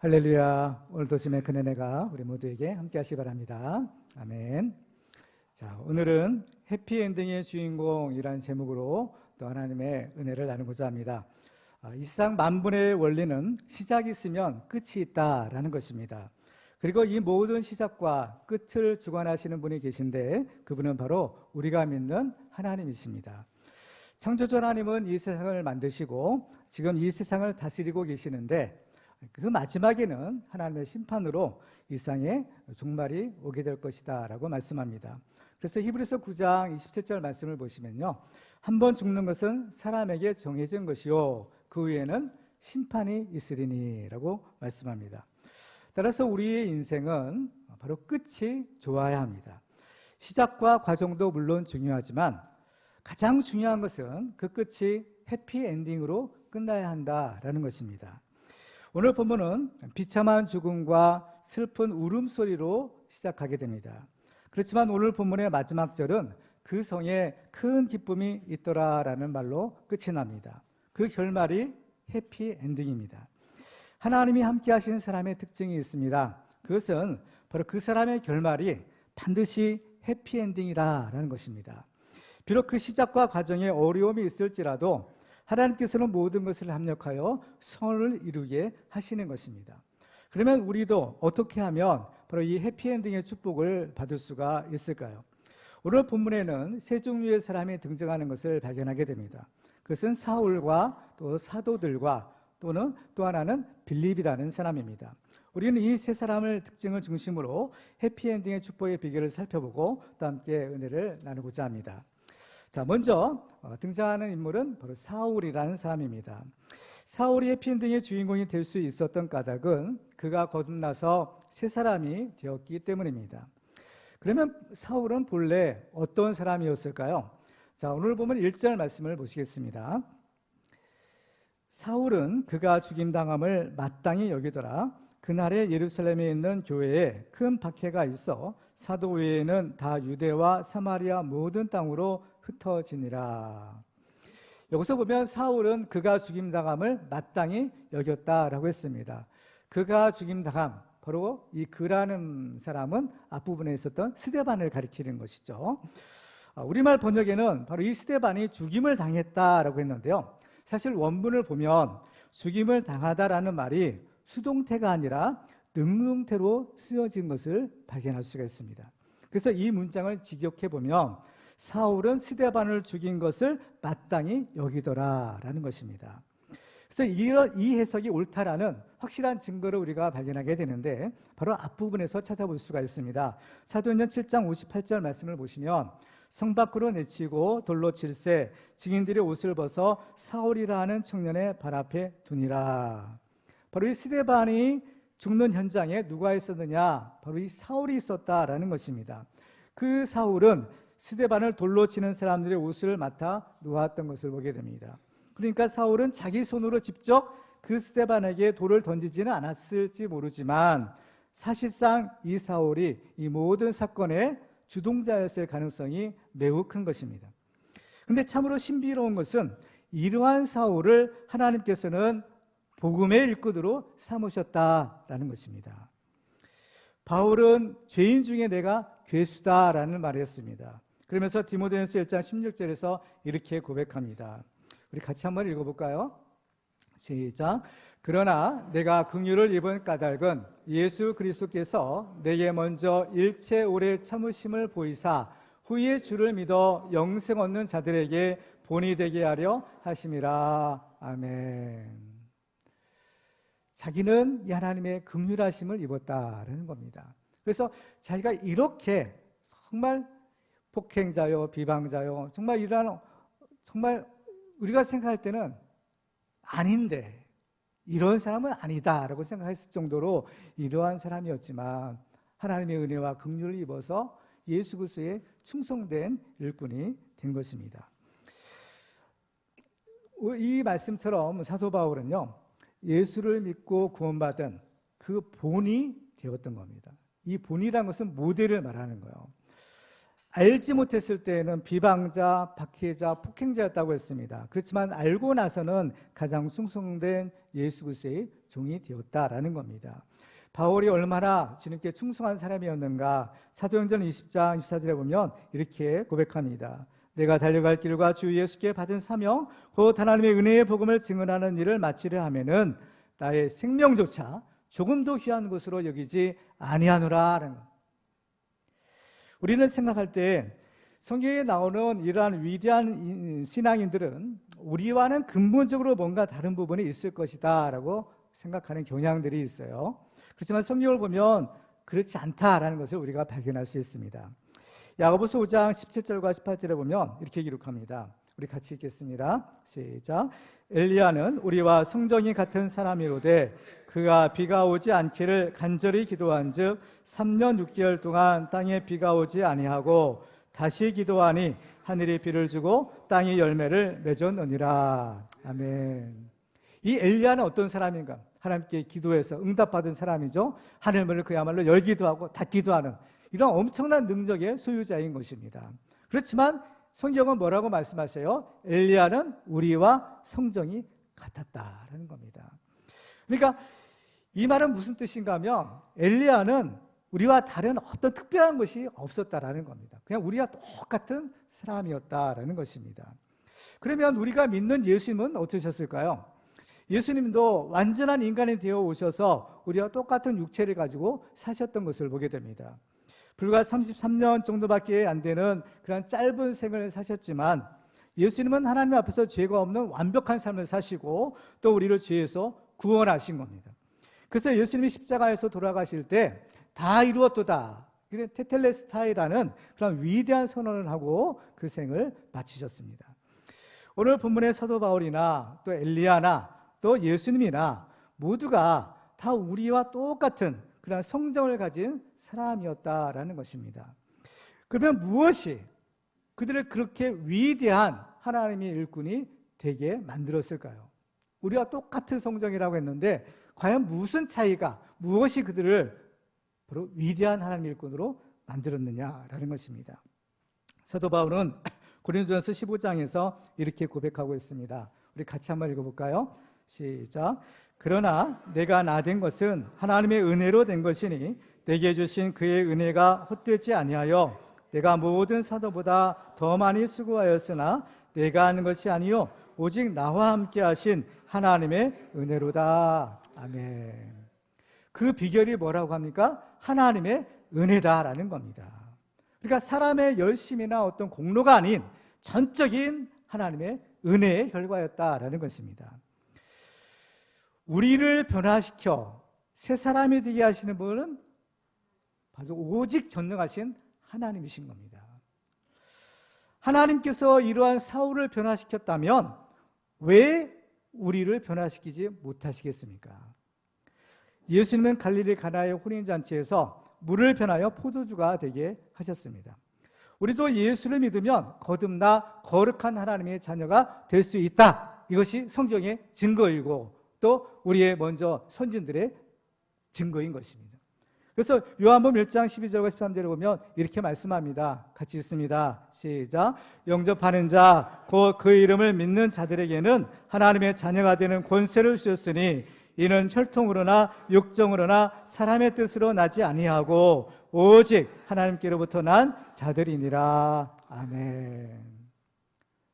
할렐루야. 오늘도 주님의 큰 은혜가 우리 모두에게 함께 하시기 바랍니다. 아멘. 자, 오늘은 해피엔딩의 주인공이라는 제목으로 또 하나님의 은혜를 나누고자 합니다. 이 세상 만분의 원리는 시작이 있으면 끝이 있다라는 것입니다. 그리고 이 모든 시작과 끝을 주관하시는 분이 계신데 그분은 바로 우리가 믿는 하나님이십니다. 창조주 하나님은 이 세상을 만드시고 지금 이 세상을 다스리고 계시는데 그 마지막에는 하나님의 심판으로 이 세상에 종말이 오게 될 것이다 라고 말씀합니다. 그래서 히브리서 9장 27절 말씀을 보시면요, 한 번 죽는 것은 사람에게 정해진 것이요 그 후에는 심판이 있으리니 라고 말씀합니다. 따라서 우리의 인생은 바로 끝이 좋아야 합니다. 시작과 과정도 물론 중요하지만 가장 중요한 것은 그 끝이 해피엔딩으로 끝나야 한다라는 것입니다. 오늘 본문은 비참한 죽음과 슬픈 울음소리로 시작하게 됩니다. 그렇지만 오늘 본문의 마지막 절은 그 성에 큰 기쁨이 있더라라는 말로 끝이 납니다. 그 결말이 해피엔딩입니다. 하나님이 함께 하시는 사람의 특징이 있습니다. 그것은 바로 그 사람의 결말이 반드시 해피엔딩이라는 것입니다. 비록 그 시작과 과정에 어려움이 있을지라도 하나님께서는 모든 것을 합력하여 선을 이루게 하시는 것입니다. 그러면 우리도 어떻게 하면 바로 이 해피엔딩의 축복을 받을 수가 있을까요? 오늘 본문에는 세 종류의 사람이 등장하는 것을 발견하게 됩니다. 그것은 사울과 또 사도들과 또는 또 하나는 빌립이라는 사람입니다. 우리는 이 세 사람을 특징을 중심으로 해피엔딩의 축복의 비결을 살펴보고 또 함께 은혜를 나누고자 합니다. 자, 먼저 등장하는 인물은 바로 사울이라는 사람입니다. 사울이 해피엔딩의 주인공이 될 수 있었던 까닭은 그가 거듭나서 새 사람이 되었기 때문입니다. 그러면 사울은 본래 어떤 사람이었을까요? 자, 오늘 보면 1절 말씀을 보시겠습니다. 사울은 그가 죽임당함을 마땅히 여기더라. 그날에 예루살렘에 있는 교회에 큰 박해가 있어 사도 외에는 다 유대와 사마리아 모든 땅으로 흩어지니라. 여기서 보면 사울은 그가 죽임당함을 마땅히 여겼다라고 했습니다. 그가 죽임당함, 바로 이 그라는 사람은 앞부분에 있었던 스데반을 가리키는 것이죠. 우리말 번역에는 바로 이 스데반이 죽임을 당했다라고 했는데요, 사실 원문을 보면 죽임을 당하다라는 말이 수동태가 아니라 능동태로 쓰여진 것을 발견할 수가 있습니다. 그래서 이 문장을 직역해 보면 사울은 스데반을 죽인 것을 마땅히 여기더라라는 것입니다. 그래서 이 해석이 옳다라는 확실한 증거를 우리가 발견하게 되는데 바로 앞부분에서 찾아볼 수가 있습니다. 사도행전 7장 58절 말씀을 보시면 성 밖으로 내치고 돌로 칠세 증인들의 옷을 벗어 사울이라 하는 청년의 발 앞에 두니라. 바로 이 스데반이 죽는 현장에 누가 있었느냐? 바로 이 사울이 있었다라는 것입니다. 그 사울은 스데반을 돌로 치는 사람들의 옷을 맡아 놓았던 것을 보게 됩니다. 그러니까 사울은 자기 손으로 직접 그 스데반에게 돌을 던지지는 않았을지 모르지만 사실상 이 사울이 이 모든 사건의 주동자였을 가능성이 매우 큰 것입니다. 그런데 참으로 신비로운 것은 이러한 사울을 하나님께서는 복음의 일꾼으로 삼으셨다라는 것입니다. 바울은 죄인 중에 내가 괴수다라는 말을 했습니다. 그러면서 디모데전서 1장 16절에서 이렇게 고백합니다. 우리 같이 한번 읽어볼까요? 시작. 그러나 내가 긍휼을 입은 까닭은 예수 그리스도께서 내게 먼저 일체 오래 참으심을 보이사 후에 주를 믿어 영생 얻는 자들에게 본이 되게 하려 하심이라. 아멘. 자기는 이 하나님의 긍휼하심을 입었다라는 겁니다. 그래서 자기가 이렇게 정말 폭행자요, 비방자요, 정말 이러한 정말 우리가 생각할 때는 아닌데 이런 사람은 아니다라고 생각했을 정도로 이러한 사람이었지만 하나님의 은혜와 긍휼을 입어서 예수 그리스도의 충성된 일꾼이 된 것입니다. 이 말씀처럼 사도 바울은요, 예수를 믿고 구원받은 그 본이 되었던 겁니다. 이 본이라는 것은 모델을 말하는 거예요. 알지 못했을 때에는 비방자, 박해자, 폭행자였다고 했습니다. 그렇지만 알고 나서는 가장 충성된 예수 그리스도의 종이 되었다라는 겁니다. 바울이 얼마나 주님께 충성한 사람이었는가. 사도행전 20장 24절에 보면 이렇게 고백합니다. 내가 달려갈 길과 주 예수께 받은 사명 곧 하나님의 은혜의 복음을 증언하는 일을 마치려 하면은 나의 생명조차 조금도 귀한 것으로 여기지 아니하노라라는 것. 우리는 생각할 때 성경에 나오는 이러한 위대한 신앙인들은 우리와는 근본적으로 뭔가 다른 부분이 있을 것이다 라고 생각하는 경향들이 있어요. 그렇지만 성경을 보면 그렇지 않다라는 것을 우리가 발견할 수 있습니다. 야고보서 5장 17절과 18절에 보면 이렇게 기록합니다. 우리 같이 읽겠습니다. 시작. 엘리야는 우리와 성정이 같은 사람이로되 그가 비가 오지 않기를 간절히 기도한즉 3년 6개월 동안 땅에 비가 오지 아니하고 다시 기도하니 하늘이 비를 주고 땅이 열매를 맺었느니라. 아멘. 이 엘리야는 어떤 사람인가? 하나님께 기도해서 응답받은 사람이죠. 하늘문을 그야말로 열기도 하고 닫기도 하는 이런 엄청난 능력의 소유자인 것입니다. 그렇지만 성경은 뭐라고 말씀하세요? 엘리야는 우리와 성정이 같았다라는 겁니다. 그러니까 이 말은 무슨 뜻인가 하면 엘리야는 우리와 다른 어떤 특별한 것이 없었다라는 겁니다. 그냥 우리와 똑같은 사람이었다라는 것입니다. 그러면 우리가 믿는 예수님은 어떠셨을까요? 예수님도 완전한 인간이 되어 오셔서 우리와 똑같은 육체를 가지고 사셨던 것을 보게 됩니다. 불과 33년 정도밖에 안 되는 그런 짧은 생을 사셨지만 예수님은 하나님 앞에서 죄가 없는 완벽한 삶을 사시고 또 우리를 죄에서 구원하신 겁니다. 그래서 예수님이 십자가에서 돌아가실 때 다 이루었도다, 테텔레스타이라는 그런 위대한 선언을 하고 그 생을 마치셨습니다. 오늘 본문의 사도 바울이나 또 엘리야나 또 예수님이나 모두가 다 우리와 똑같은 그런 성정을 가진 사람이었다라는 것입니다. 그러면 무엇이 그들을 그렇게 위대한 하나님의 일꾼이 되게 만들었을까요? 우리와 똑같은 성정이라고 했는데 과연 무슨 차이가, 무엇이 그들을 바로 위대한 하나님의 일꾼으로 만들었느냐라는 것입니다. 사도 바울은 고린도전서 15장에서 이렇게 고백하고 있습니다. 우리 같이 한번 읽어볼까요? 시작. 그러나 내가 나 된 것은 하나님의 은혜로 된 것이니 내게 주신 그의 은혜가 헛되지 아니하여 내가 모든 사도보다 더 많이 수고하였으나 내가 하는 것이 아니요 오직 나와 함께 하신 하나님의 은혜로다. 아멘. 그 비결이 뭐라고 합니까? 하나님의 은혜다라는 겁니다. 그러니까 사람의 열심이나 어떤 공로가 아닌 전적인 하나님의 은혜의 결과였다라는 것입니다. 우리를 변화시켜 새 사람이 되게 하시는 분은 바로 오직 전능하신 하나님이신 겁니다. 하나님께서 이러한 사울을 변화시켰다면 왜 우리를 변화시키지 못하시겠습니까? 예수님은 갈릴리 가나의 혼인잔치에서 물을 변하여 포도주가 되게 하셨습니다. 우리도 예수를 믿으면 거듭나 거룩한 하나님의 자녀가 될 수 있다. 이것이 성경의 증거이고 또 우리의 먼저 선진들의 증거인 것입니다. 그래서 요한복음 1장 12절과 13절에 보면 이렇게 말씀합니다. 같이 읽습니다. 시작. 영접하는 자 곧 그 이름을 믿는 자들에게는 하나님의 자녀가 되는 권세를 주셨으니 이는 혈통으로나 육정으로나 사람의 뜻으로 나지 아니하고 오직 하나님께로부터 난 자들이니라. 아멘.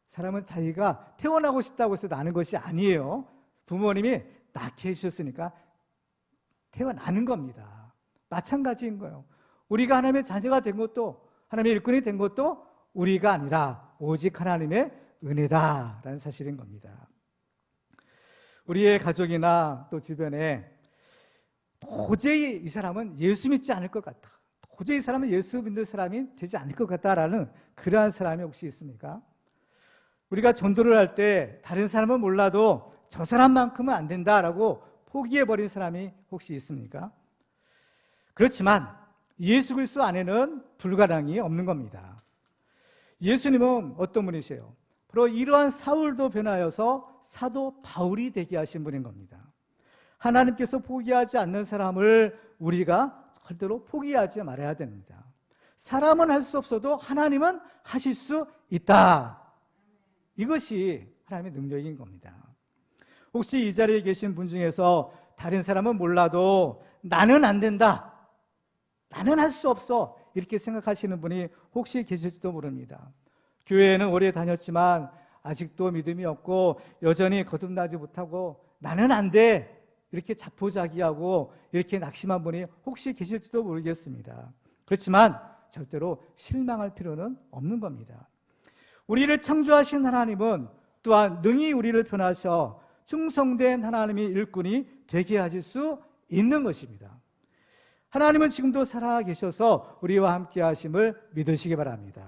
사람은 자기가 태어나고 싶다고 해서 나는 것이 아니에요. 부모님이 낳게 해주셨으니까 태어나는 겁니다. 마찬가지인 거예요. 우리가 하나님의 자녀가 된 것도, 하나님의 일꾼이 된 것도 우리가 아니라 오직 하나님의 은혜다라는 사실인 겁니다. 우리의 가족이나 또 주변에 도저히 이 사람은 예수 믿지 않을 것 같다, 도저히 이 사람은 예수 믿는 사람이 되지 않을 것 같다라는 그러한 사람이 혹시 있습니까? 우리가 전도를 할 때 다른 사람은 몰라도 저 사람만큼은 안 된다라고 포기해버린 사람이 혹시 있습니까? 그렇지만 예수 그리스도 안에는 불가능이 없는 겁니다. 예수님은 어떤 분이세요? 바로 이러한 사울도 변하여서 사도 바울이 되게 하신 분인 겁니다. 하나님께서 포기하지 않는 사람을 우리가 절대로 포기하지 말아야 됩니다. 사람은 할 수 없어도 하나님은 하실 수 있다. 이것이 하나님의 능력인 겁니다. 혹시 이 자리에 계신 분 중에서 다른 사람은 몰라도 나는 안 된다, 나는 할 수 없어, 이렇게 생각하시는 분이 혹시 계실지도 모릅니다. 교회에는 오래 다녔지만 아직도 믿음이 없고 여전히 거듭나지 못하고 나는 안 돼, 이렇게 자포자기하고 이렇게 낙심한 분이 혹시 계실지도 모르겠습니다. 그렇지만 절대로 실망할 필요는 없는 겁니다. 우리를 창조하신 하나님은 또한 능히 우리를 변하셔 충성된 하나님의 일꾼이 되게 하실 수 있는 것입니다. 하나님은 지금도 살아계셔서 우리와 함께 하심을 믿으시기 바랍니다.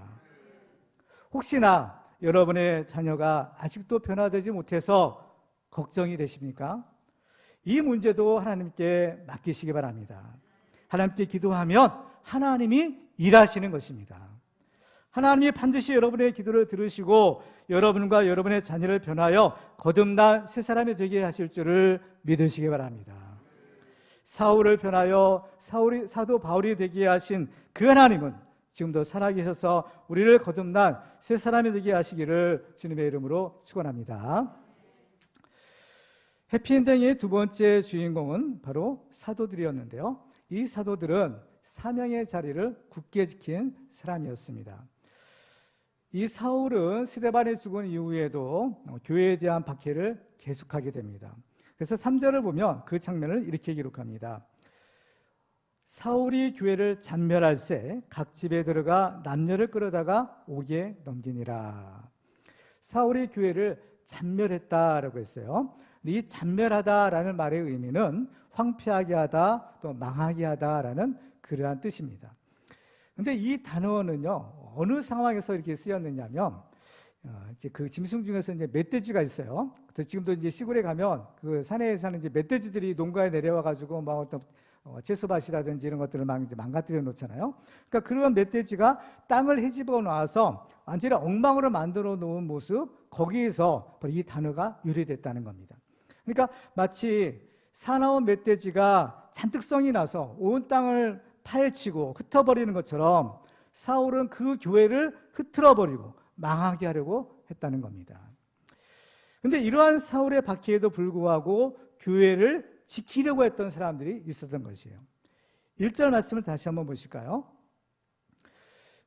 혹시나 여러분의 자녀가 아직도 변화되지 못해서 걱정이 되십니까? 이 문제도 하나님께 맡기시기 바랍니다. 하나님께 기도하면 하나님이 일하시는 것입니다. 하나님이 반드시 여러분의 기도를 들으시고 여러분과 여러분의 자녀를 변하여 거듭난 새 사람이 되게 하실 줄을 믿으시기 바랍니다. 사울을 변하여 사도 바울이 되게 하신 그 하나님은 지금도 살아계셔서 우리를 거듭난 새 사람이 되게 하시기를 주님의 이름으로 축원합니다. 해피엔딩의 두 번째 주인공은 바로 사도들이었는데요. 이 사도들은 사명의 자리를 굳게 지킨 사람이었습니다. 이 사울은 스데반이 죽은 이후에도 교회에 대한 박해를 계속하게 됩니다. 그래서 3절을 보면 그 장면을 이렇게 기록합니다. 사울이 교회를 잔멸할새 각 집에 들어가 남녀를 끌어다가 옥에 넘기니라. 사울이 교회를 잔멸했다라고 했어요. 이 잔멸하다라는 말의 의미는 황폐하게 하다, 또 망하게 하다라는 그러한 뜻입니다. 그런데 이 단어는요, 어느 상황에서 이렇게 쓰였느냐면, 이제 그 짐승 중에서 이제 멧돼지가 있어요. 그래서 지금도 이제 시골에 가면 그 산에 사는 이제 멧돼지들이 농가에 내려와가지고 막 어떤 채소밭이라든지 이런 것들을 막 이제 망가뜨려 놓잖아요. 그러니까 그런 멧돼지가 땅을 헤집어 놔서 완전히 엉망으로 만들어 놓은 모습, 거기에서 이 단어가 유래됐다는 겁니다. 그러니까 마치 사나운 멧돼지가 잔뜩 성이 나서 온 땅을 파헤치고 흩어버리는 것처럼 사울은 그 교회를 흐트러버리고 망하게 하려고 했다는 겁니다. 그런데 이러한 사울의 박해에도 불구하고 교회를 지키려고 했던 사람들이 있었던 것이에요. 1절 말씀을 다시 한번 보실까요?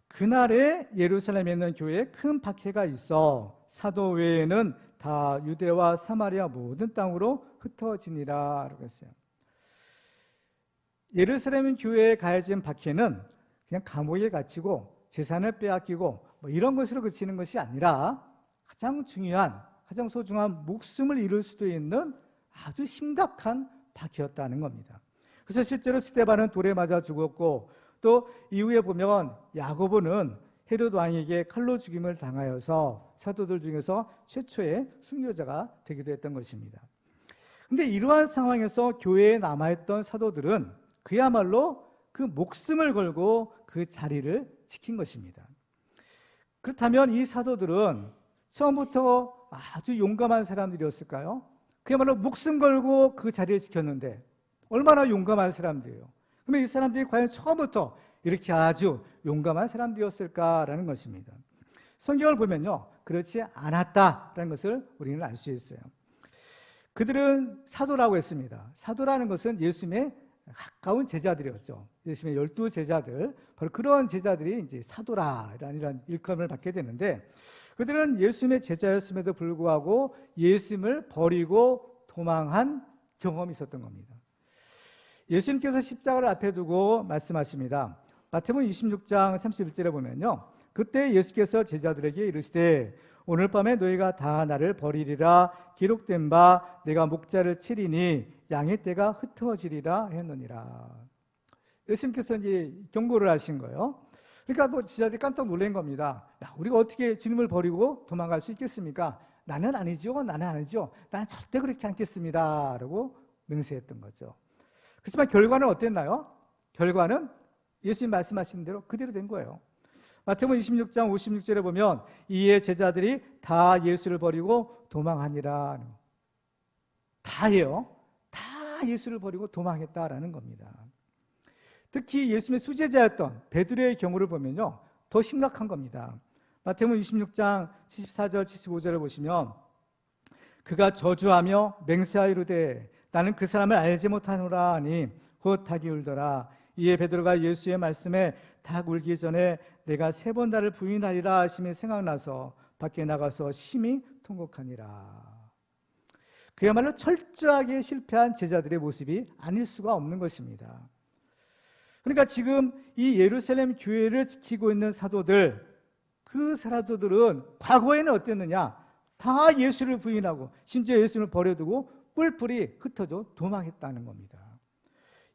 그날에 예루살렘에 있는 교회에 큰 박해가 있어 사도 외에는 다 유대와 사마리아 모든 땅으로 흩어지니라 라고 했어요. 예루살렘 교회에 가해진 박해는 그냥 감옥에 갇히고 재산을 빼앗기고 뭐 이런 것으로 그치는 것이 아니라 가장 중요한, 가장 소중한 목숨을 잃을 수도 있는 아주 심각한 박해였다는 겁니다. 그래서 실제로 스데반은 돌에 맞아 죽었고, 또 이후에 보면 야고보는 헤롯 왕에게 칼로 죽임을 당하여서 사도들 중에서 최초의 순교자가 되기도 했던 것입니다. 그런데 이러한 상황에서 교회에 남아있던 사도들은 그야말로 그 목숨을 걸고 그 자리를 지킨 것입니다. 그렇다면 이 사도들은 처음부터 아주 용감한 사람들이었을까요? 그야말로 목숨 걸고 그 자리를 지켰는데 얼마나 용감한 사람들이에요. 그러면 이 사람들이 과연 처음부터 이렇게 아주 용감한 사람들이었을까라는 것입니다. 성경을 보면요, 그렇지 않았다라는 것을 우리는 알 수 있어요. 그들은 사도라고 했습니다. 사도라는 것은 예수님의 가까운 제자들이었죠. 예수님의 12제자들, 바로 그런 제자들이 이제 사도라라는 이런 일컬음을 받게 되는데, 그들은 예수님의 제자였음에도 불구하고 예수님을 버리고 도망한 경험이 있었던 겁니다. 예수님께서 십자가를 앞에 두고 말씀하십니다. 마태복음 26장 31절에 보면요, 그때 예수께서 제자들에게 이르시되 오늘 밤에 너희가 다 나를 버리리라. 기록된 바 내가 목자를 치리니 양의 떼가 흩어지리라 했느니라. 예수님께서 이제 경고를 하신 거예요. 그러니까 뭐 제자들이 깜짝 놀란 겁니다. 야, 우리가 어떻게 주님을 버리고 도망갈 수 있겠습니까? 나는 아니죠. 나는 아니죠. 나는 절대 그렇지 않겠습니다. 라고 맹세했던 거죠. 그렇지만 결과는 어땠나요? 결과는 예수님 말씀하신 대로 그대로 된 거예요. 마태복음 26장 56절에 보면 이에 제자들이 다 예수를 버리고 도망하니라. 다예요. 다 예수를 버리고 도망했다라는 겁니다. 특히 예수님의 수제자였던 베드로의 경우를 보면요, 더 심각한 겁니다. 마태복음 26장 74절 75절을 보시면 그가 저주하며 맹세하이르되 나는 그 사람을 알지 못하노라 하니 곧 닭이 울더라. 이에 베드로가 예수의 말씀에 닭 울기 전에 내가 3번 나를 부인하리라 하심이 생각나서 밖에 나가서 심히 통곡하니라. 그야말로 철저하게 실패한 제자들의 모습이 아닐 수가 없는 것입니다. 그러니까 지금 이 예루살렘 교회를 지키고 있는 사도들, 그 사도들은 과거에는 어땠느냐? 다 예수를 부인하고 심지어 예수를 버려두고 뿔뿔이 흩어져 도망했다는 겁니다.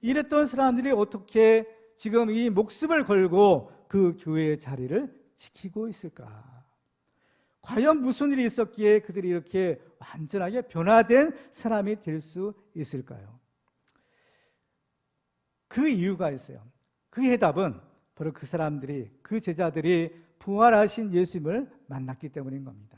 이랬던 사람들이 어떻게 지금 이 목숨을 걸고 그 교회의 자리를 지키고 있을까? 과연 무슨 일이 있었기에 그들이 이렇게 완전하게 변화된 사람이 될 수 있을까요? 그 이유가 있어요. 그 해답은 바로 그 사람들이, 그 제자들이 부활하신 예수님을 만났기 때문인 겁니다.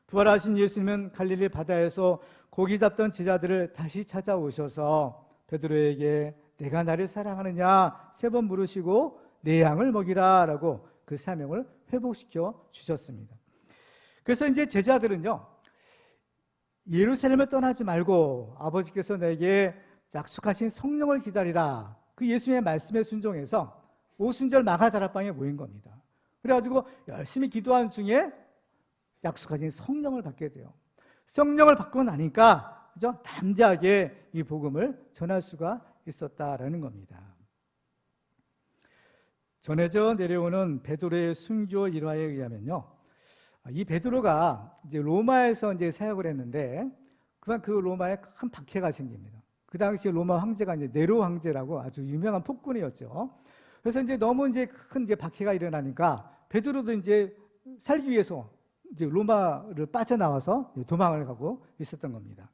부활하신 예수님은 갈릴리 바다에서 고기 잡던 제자들을 다시 찾아오셔서 베드로에게 내가 나를 사랑하느냐 3번 물으시고 내 양을 먹이라 라고 그 사명을 회복시켜 주셨습니다. 그래서 이제 제자들은요, 예루살렘을 떠나지 말고 아버지께서 내게 약속하신 성령을 기다리라, 그 예수님의 말씀에 순종해서 오순절 마가다락방에 모인 겁니다. 그래가지고 열심히 기도한 중에 약속하신 성령을 받게 돼요. 성령을 받고 나니까 그죠? 담대하게 이 복음을 전할 수가 있었다라는 겁니다. 전해져 내려오는 베드로의 순교 일화에 의하면요, 이 베드로가 이제 로마에서 이제 사역을 했는데 그만 그 로마에 큰 박해가 생깁니다. 그 당시 로마 황제가 이제 네로 황제라고 아주 유명한 폭군이었죠. 그래서 이제 너무 이제 큰 이제 박해가 일어나니까 베드로도 이제 살기 위해서 이제 로마를 빠져나와서 도망을 가고 있었던 겁니다.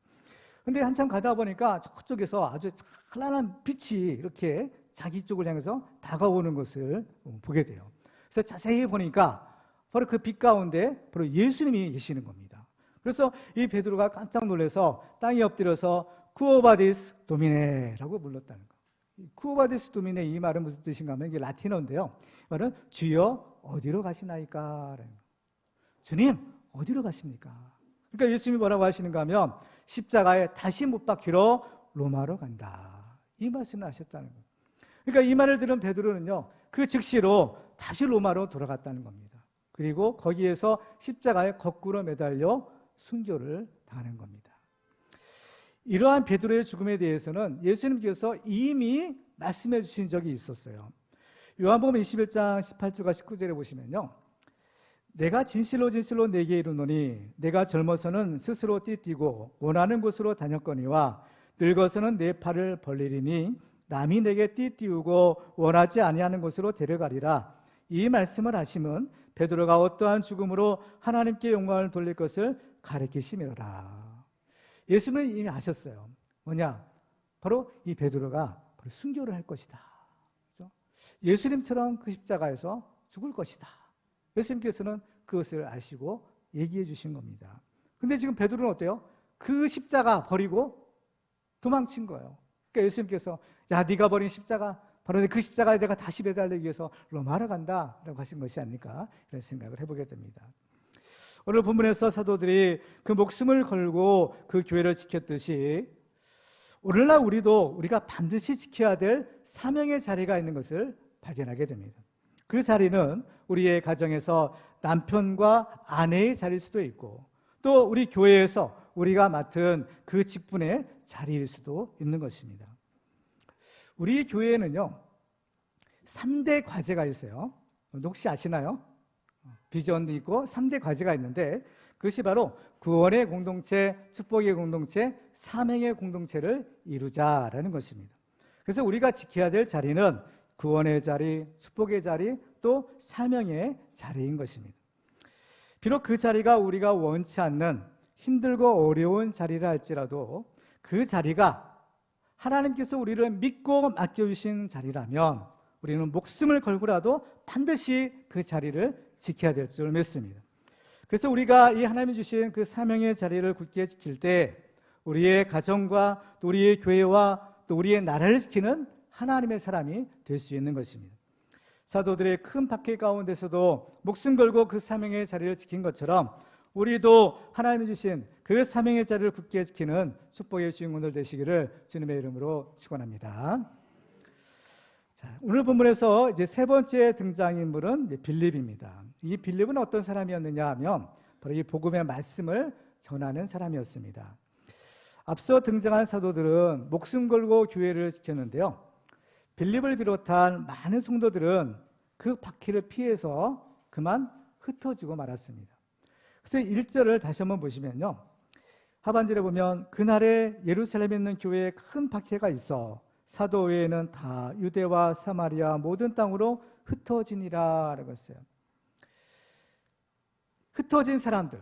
근데 한참 가다 보니까 저쪽에서 아주 찬란한 빛이 이렇게 자기 쪽을 향해서 다가오는 것을 보게 돼요. 그래서 자세히 보니까 바로 그 빛 가운데 바로 예수님이 계시는 겁니다. 그래서 이 베드로가 깜짝 놀라서 땅에 엎드려서 쿠오바디스 도미네라고 불렀다는 거예요. 쿠오바디스 도미네, 이 말은 무슨 뜻인가 하면 이게 라틴어인데요. 이 말은 주여 어디로 가시나이까? 주님 어디로 가십니까? 그러니까 예수님이 뭐라고 하시는가 하면 십자가에 다시 못 박히러 로마로 간다, 이 말씀을 하셨다는 거예요. 그러니까 이 말을 들은 베드로는요, 그 즉시로 다시 로마로 돌아갔다는 겁니다. 그리고 거기에서 십자가에 거꾸로 매달려 순교를 당하는 겁니다. 이러한 베드로의 죽음에 대해서는 예수님께서 이미 말씀해 주신 적이 있었어요. 요한복음 21장 18절과 19절에 보시면요, 내가 진실로 진실로 네게 이르노니 내가 젊어서는 스스로 띠띠고 원하는 곳으로 다녔거니와 늙어서는 내 팔을 벌리리니 남이 내게 띠띠우고 원하지 아니하는 곳으로 데려가리라. 이 말씀을 하심은 베드로가 어떠한 죽음으로 하나님께 영광을 돌릴 것을 가리키심이로라. 예수님은 이미 아셨어요. 뭐냐? 바로 이 베드로가 바로 순교를 할 것이다. 그렇죠? 예수님처럼 그 십자가에서 죽을 것이다. 예수님께서는 그것을 아시고 얘기해 주신 겁니다. 근데 지금 베드로는 어때요? 그 십자가 버리고 도망친 거예요. 그러니까 예수님께서 야, 네가 버린 십자가, 바로 그 십자가에 내가 다시 매달리기 위해서 로마로 간다라고 하신 것이 아닐까, 이런 생각을 해보게 됩니다. 오늘 본문에서 사도들이 그 목숨을 걸고 그 교회를 지켰듯이 오늘날 우리가 반드시 지켜야 될 사명의 자리가 있는 것을 발견하게 됩니다. 그 자리는 우리의 가정에서 남편과 아내의 자리일 수도 있고, 또 우리 교회에서 우리가 맡은 그 직분의 자리일 수도 있는 것입니다. 우리 교회에는요 3대 과제가 있어요. 혹시 아시나요? 비전도 있고 3대 과제가 있는데 그것이 바로 구원의 공동체, 축복의 공동체, 사명의 공동체를 이루자라는 것입니다. 그래서 우리가 지켜야 될 자리는 구원의 자리, 축복의 자리, 또 사명의 자리인 것입니다. 비록 그 자리가 우리가 원치 않는 힘들고 어려운 자리라 할지라도 그 자리가 하나님께서 우리를 믿고 맡겨주신 자리라면 우리는 목숨을 걸고라도 반드시 그 자리를 지켜야 될 줄 믿습니다. 그래서 우리가 이 하나님이 주신 그 사명의 자리를 굳게 지킬 때 우리의 가정과 또 우리의 교회와 또 우리의 나라를 지키는 하나님의 사람이 될 수 있는 것입니다. 사도들의 큰 박해 가운데서도 목숨 걸고 그 사명의 자리를 지킨 것처럼 우리도 하나님이 주신 그 사명의 자리를 굳게 지키는 축복의 주인공들 되시기를 주님의 이름으로 축원합니다. 자, 오늘 본문에서 이제 세 번째 등장인물은 빌립입니다. 이 빌립은 어떤 사람이었느냐 하면 바로 이 복음의 말씀을 전하는 사람이었습니다. 앞서 등장한 사도들은 목숨 걸고 교회를 지켰는데요. 빌립을 비롯한 많은 성도들은 그 박해를 피해서 그만 흩어지고 말았습니다. 그래서 1절을 다시 한번 보시면요. 하반절에 보면 그날에 예루살렘에 있는 교회에 큰 박해가 있어 사도 외에는 다 유대와 사마리아 모든 땅으로 흩어지니라 라고 했어요. 흩어진 사람들,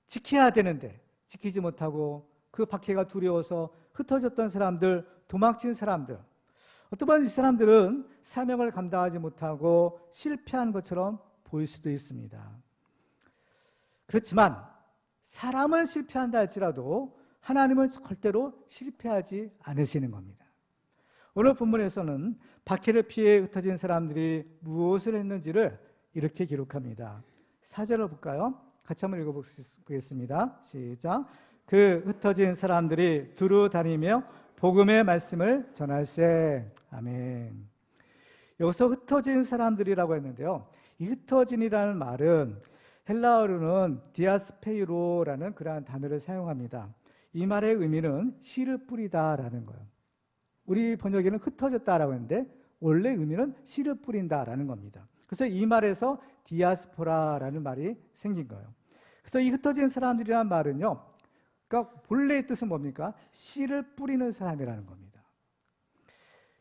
지켜야 되는데 지키지 못하고 그 박해가 두려워서 흩어졌던 사람들, 도망친 사람들, 어떤 이 사람들은 사명을 감당하지 못하고 실패한 것처럼 보일 수도 있습니다. 그렇지만 사람을 실패한다 할지라도 하나님은 절대로 실패하지 않으시는 겁니다. 오늘 본문에서는 박해를 피해 흩어진 사람들이 무엇을 했는지를 이렇게 기록합니다. 4절을 볼까요? 같이 한번 읽어보겠습니다. 시작. 그 흩어진 사람들이 두루 다니며 복음의 말씀을 전할세. 아멘. 여기서 흩어진 사람들이라고 했는데요. 이 흩어진이라는 말은 헬라어로는 디아스페이로라는 그러한 단어를 사용합니다. 이 말의 의미는 씨를 뿌리다라는 거예요. 우리 번역에는 흩어졌다라고 했는데 원래 의미는 씨를 뿌린다라는 겁니다. 그래서 이 말에서 디아스포라라는 말이 생긴 거예요. 그래서 이 흩어진 사람들이라는 말은요, 그러니까 본래의 뜻은 뭡니까? 씨를 뿌리는 사람이라는 겁니다.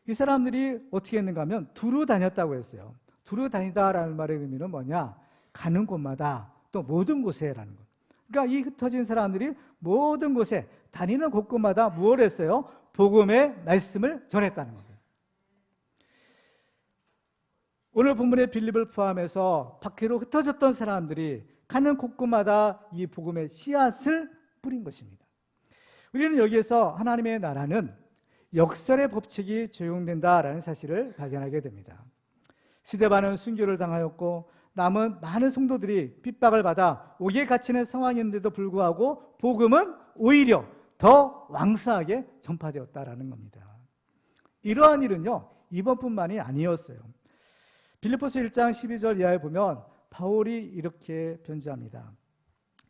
이 사람들이 어떻게 했는가 하면 두루 다녔다고 했어요. 두루 다니다라는 말의 의미는 뭐냐? 가는 곳마다 또 모든 곳에라는 것. 그러니까 이 흩어진 사람들이 모든 곳에 다니는 곳곳마다 무엇을 했어요? 복음의 말씀을 전했다는 거예요. 오늘 본문의 빌립을 포함해서 박해로 흩어졌던 사람들이 가는 곳곳마다 이 복음의 씨앗을 뿌린 것입니다. 우리는 여기에서 하나님의 나라는 역설의 법칙이 적용된다라는 사실을 발견하게 됩니다. 스데반은 순교를 당하였고 남은 많은 성도들이 핍박을 받아 옥에 갇히는 상황인데도 불구하고 복음은 오히려 더 왕성하게 전파되었다라는 겁니다. 이러한 일은요, 이번뿐만이 아니었어요. 빌립보서 1장 12절 이하에 보면 바울이 이렇게 편지합니다.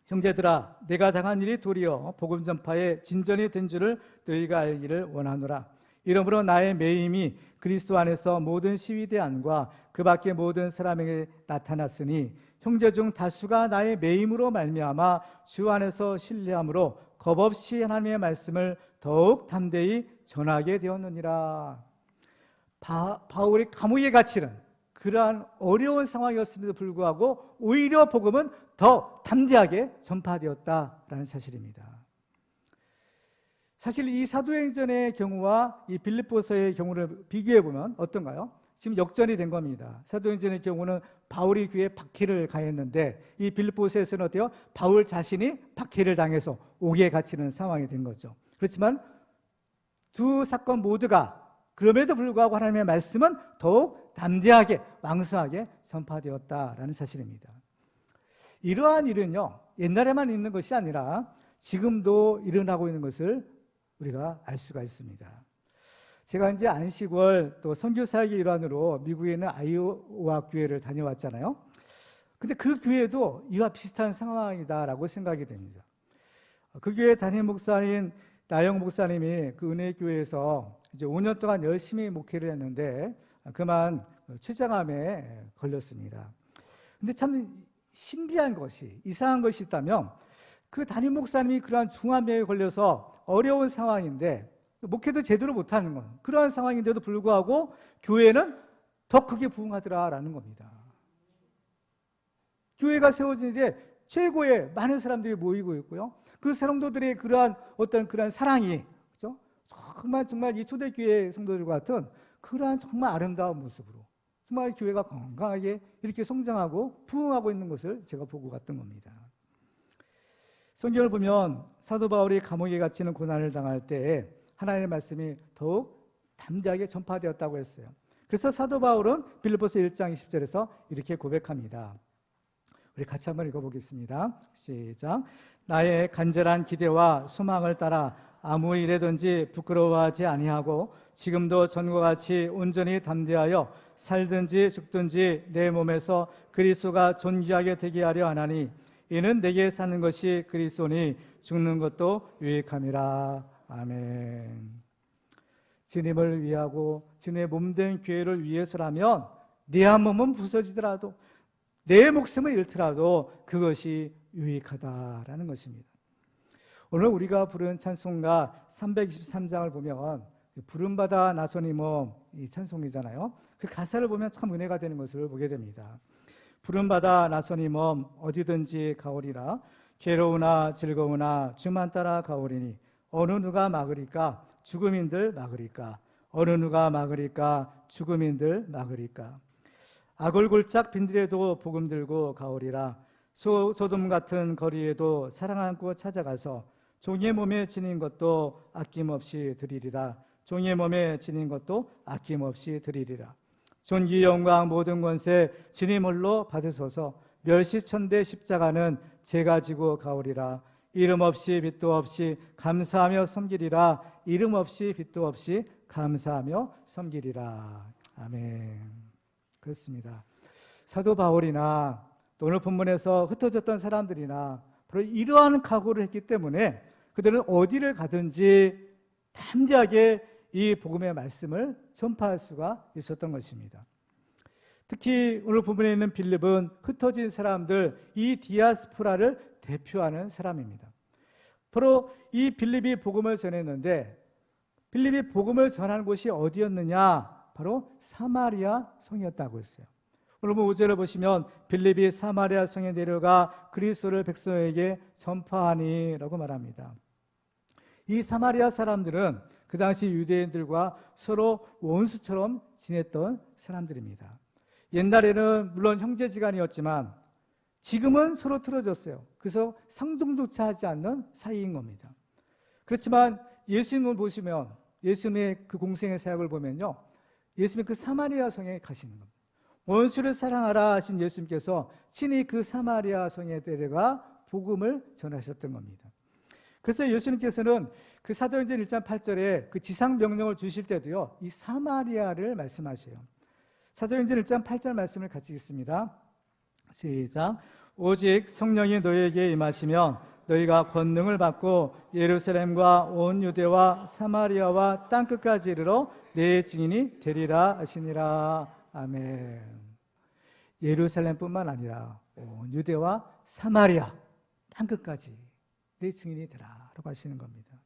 형제들아, 내가 당한 일이 도리어 복음 전파에 진전이 된 줄을 너희가 알기를 원하노라. 이러므로 나의 매임이 그리스도 안에서 모든 시위대 안과 그 밖의 모든 사람에게 나타났으니 형제 중 다수가 나의 매임으로 말미암아 주 안에서 신뢰함으로 겁없이 하나님의 말씀을 더욱 담대히 전하게 되었느니라. 바울이 감옥에 갇히는 그러한 어려운 상황이었음에도 불구하고 오히려 복음은 더 담대하게 전파되었다라는 사실입니다. 사실 이 사도행전의 경우와 이 빌립보서의 경우를 비교해 보면 어떤가요? 지금 역전이 된 겁니다. 사도행전의 경우는 바울이 교회에 박해를 가했는데 이 빌립보서에서는 어때요? 바울 자신이 박해를 당해서 옥에 갇히는 상황이 된 거죠. 그렇지만 두 사건 모두가 그럼에도 불구하고 하나님의 말씀은 더욱 담대하게 왕성하게 전파되었다라는 사실입니다. 이러한 일은요, 옛날에만 있는 것이 아니라 지금도 일어나고 있는 것을 우리가 알 수가 있습니다. 제가 이제 안식월 또 선교사역의 일환으로 미국에 있는 아이오와 교회를 다녀왔잖아요. 근데 그 교회도 이와 비슷한 상황이다라고 생각이 됩니다. 그 교회 담임 목사인 나영 목사님이 그 은혜교회에서 이제 5년 동안 열심히 목회를 했는데 그만 췌장암에 걸렸습니다. 근데 참 신비한 것이, 이상한 것이 있다면 그 담임 목사님이 그러한 중암에 걸려서 어려운 상황인데 목회도 제대로 못하는 건 그러한 상황인데도 불구하고 교회는 더 크게 부흥하더라라는 겁니다. 교회가 세워진 일에 최고의 많은 사람들이 모이고 있고요. 그 성도들의 그러한 어떤 그러한 사랑이, 그렇죠? 정말 이 초대교회 성도들과 같은 그러한 정말 아름다운 모습으로 정말 교회가 건강하게 이렇게 성장하고 부흥하고 있는 것을 제가 보고 갔던 겁니다. 성경을 보면 사도 바울이 감옥에 갇히는 고난을 당할 때 하나님의 말씀이 더욱 담대하게 전파되었다고 했어요. 그래서 사도 바울은 빌립보서 1장 20절에서 이렇게 고백합니다. 우리 같이 한번 읽어보겠습니다. 시작. 나의 간절한 기대와 소망을 따라 아무 일에든지 부끄러워하지 아니하고 지금도 전과 같이 온전히 담대하여 살든지 죽든지 내 몸에서 그리스도가 존귀하게 되게 하려 하나니 이는 내게 사는 것이 그리스도니 죽는 것도 유익함이라. 아멘. 주님을 위하고 주님의 몸된 교회를 위해서라면 내 한 몸은 부서지더라도 내 목숨을 잃더라도 그것이 유익하다라는 것입니다. 오늘 우리가 부른 찬송가 323장을 보면 부름받아 나서니 이 찬송이잖아요. 그 가사를 보면 참 은혜가 되는 것을 보게 됩니다. 부름받아 나서니 어디든지 가오리라. 괴로우나 즐거우나 주만 따라 가오리니 어느 누가 막으리까? 죽음인들 막으리까? 어느 누가 막으리까? 죽음인들 막으리까? 악을 골짝 빈들에도 복음 들고 가오리라. 소돔 같은 거리에도 사랑 안고 찾아가서 종의 몸에 지닌 것도 아낌없이 드리리라. 종의 몸에 지닌 것도 아낌없이 드리리라. 존귀 영광 모든 권세 주님 홀로 받으소서. 멸시천대 십자가는 제가 지고 가오리라. 이름 없이 빛도 없이 감사하며 섬기리라. 이름 없이 빛도 없이 감사하며 섬기리라. 아멘. 그렇습니다. 사도 바울이나 또 오늘 본문에서 흩어졌던 사람들이나 바로 이러한 각오를 했기 때문에 그들은 어디를 가든지 담대하게 이 복음의 말씀을 전파할 수가 있었던 것입니다. 특히 오늘 본문에 있는 빌립은 흩어진 사람들, 이 디아스포라를 대표하는 사람입니다. 바로 이 빌립이 복음을 전했는데 빌립이 복음을 전한 곳이 어디였느냐? 바로 사마리아 성이었다고 했어요. 오늘 5절을 보시면 빌립이 사마리아 성에 내려가 그리스도를 백성에게 전파하니 라고 말합니다. 이 사마리아 사람들은 그 당시 유대인들과 서로 원수처럼 지냈던 사람들입니다. 옛날에는 물론 형제지간이었지만 지금은 서로 틀어졌어요. 그래서 상종조차 하지 않는 사이인 겁니다. 그렇지만 예수님을 보시면 예수님의 그 공생의 사역을 보면요, 예수님이 그 사마리아 성에 가시는 겁니다. 원수를 사랑하라 하신 예수님께서 친히 그 사마리아 성에 데려가 복음을 전하셨던 겁니다. 그래서 예수님께서는 그 사도행전 1장 8절에 그 지상 명령을 주실 때도요, 이 사마리아를 말씀하셔요. 사도행전 1장 8절 말씀을 같이 읽습니다. 시작. 오직 성령이 너희에게 임하시면 너희가 권능을 받고 예루살렘과 온 유대와 사마리아와 땅끝까지 이르러 내 증인이 되리라 하시니라. 아멘. 예루살렘뿐만 아니라 온 유대와 사마리아 땅끝까지 내 증인이 되라라고 하시는 겁니다.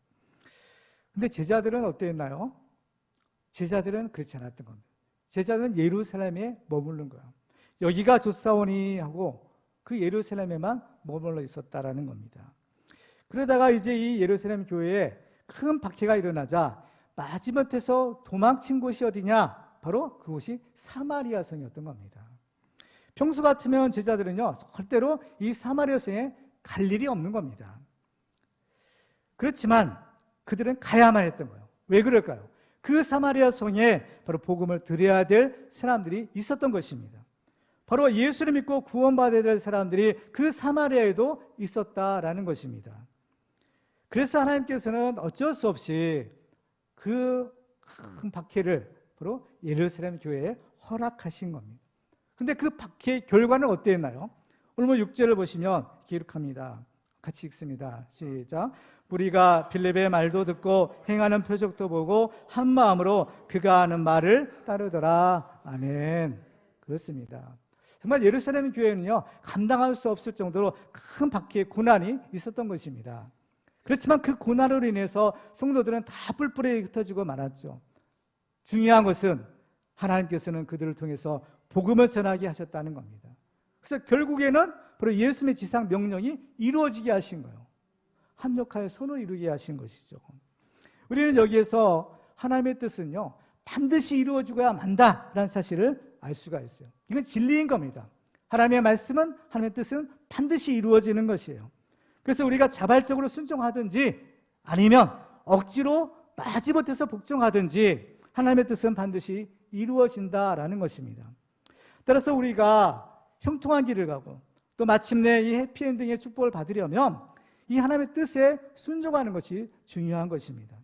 근데 제자들은 어땠나요? 제자들은 그렇지 않았던 겁니다. 제자들은 예루살렘에 머무른 거예요. 여기가 좋사오니 하고 그 예루살렘에만 머물러 있었다라는 겁니다. 그러다가 이제 이 예루살렘 교회에 큰 박해가 일어나자 마지못해서 도망친 곳이 어디냐? 바로 그곳이 사마리아 성이었던 겁니다. 평소 같으면 제자들은요, 절대로 이 사마리아 성에 갈 일이 없는 겁니다. 그렇지만 그들은 가야만 했던 거예요. 왜 그럴까요? 그 사마리아 성에 바로 복음을 드려야 될 사람들이 있었던 것입니다. 바로 예수를 믿고 구원받아야 될 사람들이 그 사마리아에도 있었다라는 것입니다. 그래서 하나님께서는 어쩔 수 없이 그 큰 박해를 바로 예루살렘 교회에 허락하신 겁니다. 근데 그 박해의 결과는 어땠나요? 오늘 6절을 보시면 기록합니다. 같이 읽습니다. 시작. 우리가 빌립의 말도 듣고 행하는 표적도 보고 한 마음으로 그가 하는 말을 따르더라. 아멘. 그렇습니다. 정말 예루살렘 교회는요, 감당할 수 없을 정도로 큰 박해의 고난이 있었던 것입니다. 그렇지만 그 고난으로 인해서 성도들은 다 뿔뿔이 흩어지고 말았죠. 중요한 것은 하나님께서는 그들을 통해서 복음을 전하게 하셨다는 겁니다. 그래서 결국에는 바로 예수님의 지상 명령이 이루어지게 하신 거예요. 합력하여 선을 이루게 하신 것이죠. 우리는 여기에서 하나님의 뜻은요, 반드시 이루어지고야 만다라는 사실을 알 수가 있어요. 이건 진리인 겁니다. 하나님의 말씀은, 하나님의 뜻은 반드시 이루어지는 것이에요. 그래서 우리가 자발적으로 순종하든지 아니면 억지로 마지못해서 복종하든지 하나님의 뜻은 반드시 이루어진다라는 것입니다. 따라서 우리가 형통한 길을 가고 또 마침내 이 해피엔딩의 축복을 받으려면 이 하나님의 뜻에 순종하는 것이 중요한 것입니다.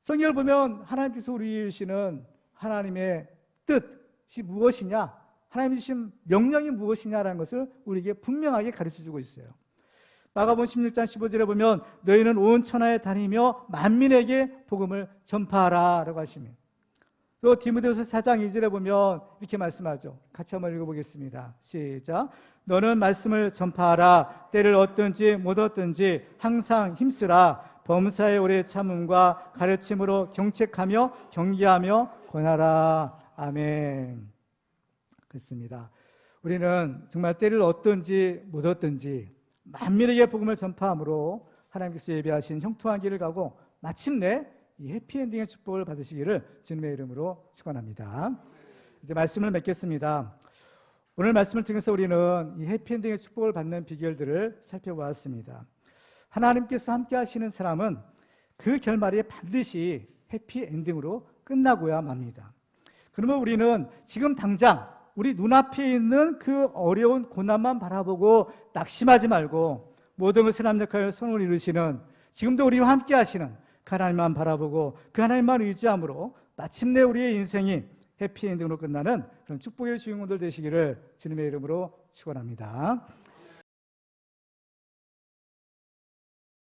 성경을 보면 하나님께서 우리 주시는 하나님의 뜻이 무엇이냐, 하나님 주신 명령이 무엇이냐라는 것을 우리에게 분명하게 가르쳐주고 있어요. 마가복음 16장 15절에 보면 너희는 온 천하에 다니며 만민에게 복음을 전파하라 라고 하십니다. 또 디모데후서 4장 2절에 보면 이렇게 말씀하죠. 같이 한번 읽어보겠습니다. 시작. 너는 말씀을 전파하라. 때를 얻든지 못 얻든지 항상 힘쓰라. 범사의 오래 참음과 가르침으로 경책하며 경계하며 권하라. 아멘. 그렇습니다. 우리는 정말 때를 얻든지 못 얻든지 만민에게 복음을 전파함으로 하나님께서 예비하신 형통한 길을 가고 마침내 이 해피엔딩의 축복을 받으시기를 주님의 이름으로 축원합니다. 이제 말씀을 맺겠습니다. 오늘 말씀을 통해서 우리는 이 해피엔딩의 축복을 받는 비결들을 살펴보았습니다. 하나님께서 함께 하시는 사람은 그 결말이 반드시 해피엔딩으로 끝나고야 맙니다. 그러면 우리는 지금 당장 우리 눈앞에 있는 그 어려운 고난만 바라보고 낙심하지 말고 모든 것을 합력하여 선을 이루시는 지금도 우리와 함께 하시는 그 하나님만 바라보고 그 하나님만 의지함으로 마침내 우리의 인생이 해피엔딩으로 끝나는 그런 축복의 주인공들 되시기를 주님의 이름으로 축원합니다.